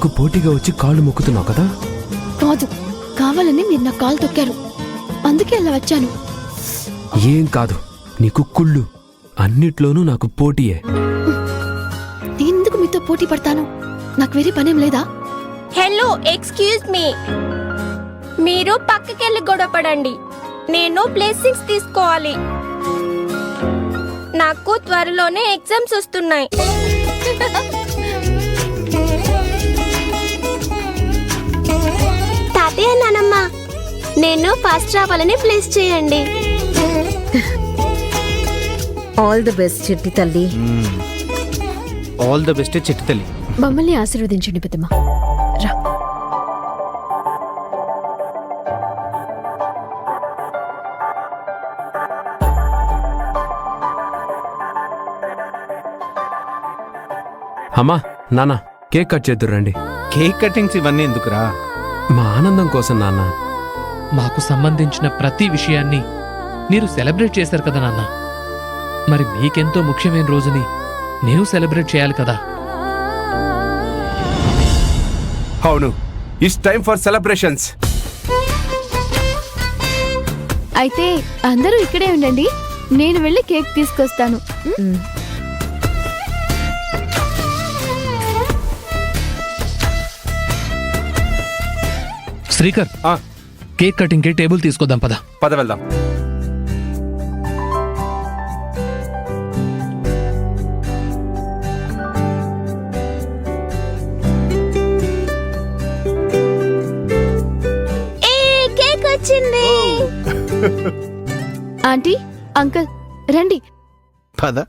నాకు పోటీగా వచ్చి కాళ్ళు మొక్కుతున్నావు కదా? కాదు, కావాలని మీరు నా కాలు తొక్కారు, అందుకే అలా వచ్చాను. ఏం కాదు, నీకు కుళ్ళు. అన్నిట్లోనూ నాకు పోటీయే. నేనెందుకు మీతో పోటీ పడతాను? నాకు వేరే పనేం లేదా? Hello, excuse me. మీరు పక్కకెళ్ళి గొడవపడండి. నేను బ్లెస్సింగ్స్ తీసుకోవాలి. నాకు త్వరలోనే ఎగ్జామ్స్ వస్తున్నాయి. తాతయ్య, నానమ్మ, నేను ఫస్ట్ రావాలని ప్లీజ్ చేయండి. ఆల్ ది బెస్ట్ చిట్టి తల్లి. ఆల్ ద బెస్ట్ చిట్టి తల్లి. మమ్మల్ని ఆశీర్వదించండి పెద్దమ్మ. రా. అమ్మా, నాన్న, కేక్ కట్ చేద్దురు రండి. కేక్ కటింగ్స్ ఇవన్నీ ఎందుకురా? మా ఆనందం కోసం నాన్న. మాకు సంబంధించిన ప్రతి విషయాన్ని మీరు సెలబ్రేట్ చేశారు కదా నాన్న. మరి మీకెంతో ముఖ్యమైన రోజుని నేను సెలబ్రేట్ చేయాలి కదా. అవును, ఇట్స్ టైం ఫర్ సెలబ్రేషన్స్. అయితే అందరూ ఇక్కడే ఉండండి, నేను వెళ్ళి కేక్ తీసుకొస్తాను. శ్రీకర్, కేక్ కటింగ్ కి టేబుల్ తీసుకొద్దాం పద. పద వెళ్దాం. కేక్ వచ్చింది. ఆంటీ, అంకుల్ రండి. పద.